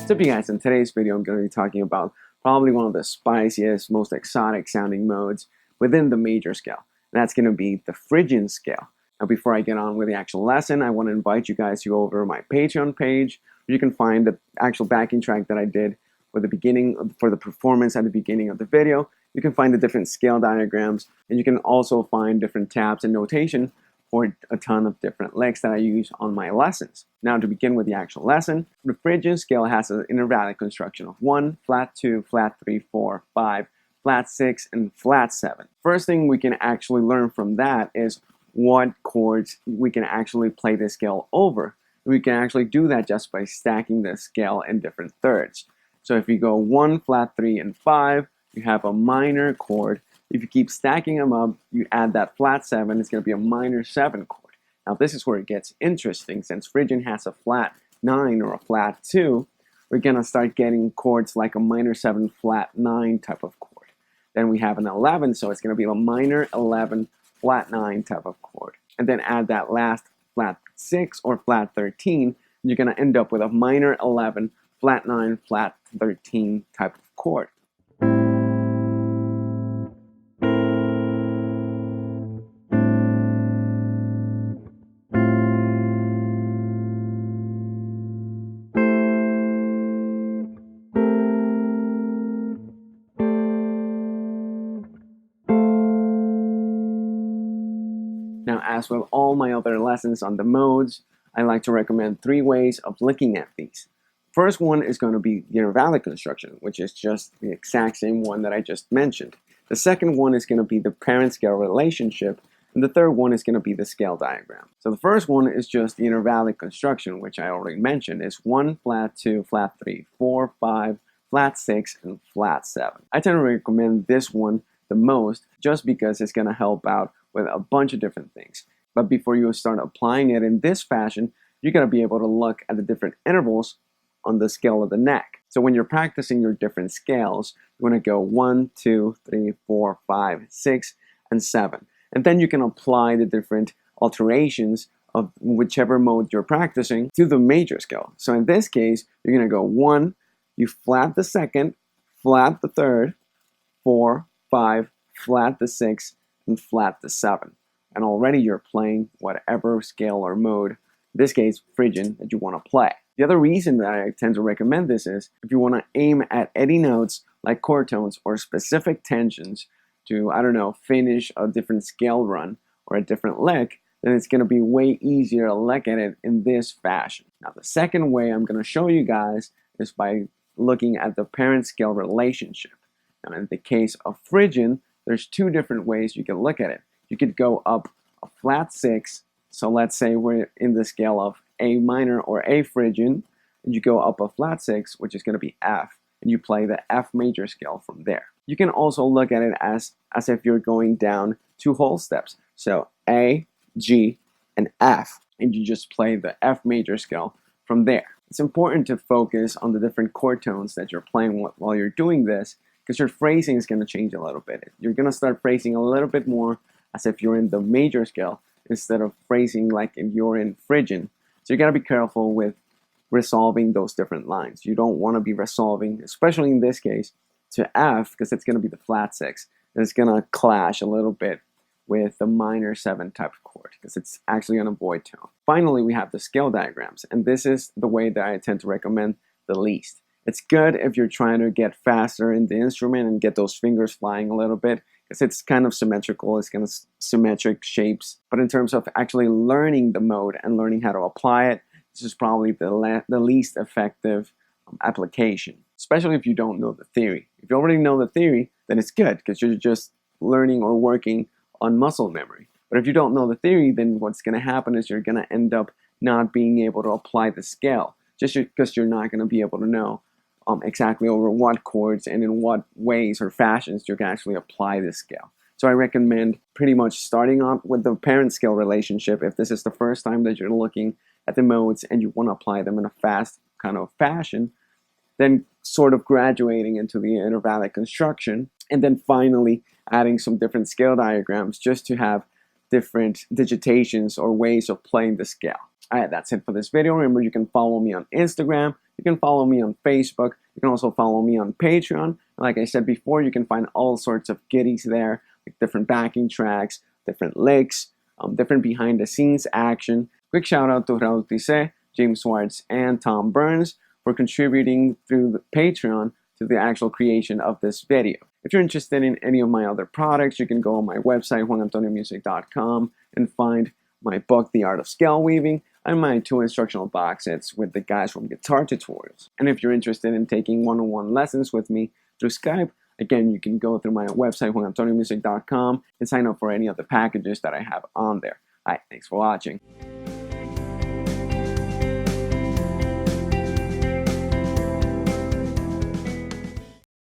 What's up, you guys? In today's video, I'm going to be talking about probably one of the spiciest, most exotic sounding modes within the major scale. And that's going to be the Phrygian scale. Now, before I get on with the actual lesson, I want to invite you guys to go over my Patreon page, where you can find the actual backing track that I did for the performance at the beginning of the video. You can find the different scale diagrams, and you can also find different tabs and notation for a ton of different licks that I use on my lessons. Now, to begin with the actual lesson, the Phrygian scale has an intervallic construction of 1, flat 2, flat 3, 4, 5, flat 6, and flat 7. First thing we can actually learn from that is what chords we can actually play this scale over. We can actually do that just by stacking the scale in different thirds. So if you go 1, flat 3, and 5, you have a minor chord. If you keep stacking them up, you add that flat 7, it's going to be a minor 7 chord. Now this is where it gets interesting. Since Phrygian has a flat 9 or a flat 2, we're going to start getting chords like a minor 7 flat 9 type of chord. Then we have an 11, so it's going to be a minor 11 flat 9 type of chord. And then add that last flat 6 or flat 13, you're going to end up with a minor 11 flat 9 flat 13 type of chord. Now, as with all my other lessons on the modes, I like to recommend 3 ways of looking at these. First one is going to be the intervallic construction, which is just the exact same one that I just mentioned. The second one is going to be the parent-scale relationship, and the third one is going to be the scale diagram. So the first one is just the intervallic construction, which I already mentioned, is 1, flat 2, flat 3, 4, 5, flat 6, and flat 7. I tend to recommend this one the most just because it's going to help out with a bunch of different things. But before you start applying it in this fashion, you're going to be able to look at the different intervals on the scale of the neck. So when you're practicing your different scales, you want to go 1, 2, 3, 4, 5, 6, and 7. And then you can apply the different alterations of whichever mode you're practicing to the major scale. So in this case, you're going to go 1, you flat the second, flat the third, 4, 5, flat the 6, and flat the 7. And already you're playing whatever scale or mode, in this case Phrygian, that you want to play. The other reason that I tend to recommend this is if you want to aim at any notes like chord tones or specific tensions to, I don't know, finish a different scale run or a different lick, then it's going to be way easier to look at it in this fashion. Now the second way I'm going to show you guys is by looking at the parent scale relationship. And in the case of Phrygian, there's 2 different ways you can look at it. You could go up a flat 6, so let's say we're in the scale of A minor or A Phrygian, and you go up a flat 6, which is going to be F, and you play the F major scale from there. You can also look at it as if you're going down 2 whole steps, so A, G, and F, and you just play the F major scale from there. It's important to focus on the different chord tones that you're playing while you're doing this, because your phrasing is going to change a little bit. You're going to start phrasing a little bit more as if you're in the major scale instead of phrasing like if you're in Phrygian. So you got to be careful with resolving those different lines. You don't want to be resolving, especially in this case, to F, because it's going to be the flat 6. And it's going to clash a little bit with the minor 7 type of chord, because it's actually an void tone. Finally, we have the scale diagrams, and this is the way that I tend to recommend the least. It's good if you're trying to get faster in the instrument and get those fingers flying a little bit, because it's kind of symmetrical, it's kind of symmetric shapes. But in terms of actually learning the mode and learning how to apply it, this is probably the least effective application, especially if you don't know the theory. If you already know the theory, then it's good, because you're just learning or working on muscle memory. But if you don't know the theory, then what's going to happen is you're going to end up not being able to apply the scale, just because you're not going to be able to know exactly over what chords and in what ways or fashions you can actually apply this scale. So I recommend pretty much starting off with the parent scale relationship if this is the first time that you're looking at the modes and you want to apply them in a fast kind of fashion, then sort of graduating into the intervallic construction, and then finally adding some different scale diagrams just to have different digitations or ways of playing the scale. Alright, that's it for this video. Remember, you can follow me on Instagram, you can follow me on Facebook, you can also follow me on Patreon. And like I said before, you can find all sorts of goodies there, like different backing tracks, different licks, different behind the scenes action. Quick shout out to Raul Tisse, James Swartz, and Tom Burns for contributing through the Patreon to the actual creation of this video. If you're interested in any of my other products, you can go on my website, juanantoniomusic.com, and find my book, The Art of Scale Weaving, and my 2 instructional box sets with the guys from Guitar Tutorials. And if you're interested in taking one-on-one lessons with me through Skype, again, you can go through my website, juanantoniomusic.com, and sign up for any of the packages that I have on there. Alright, thanks for watching.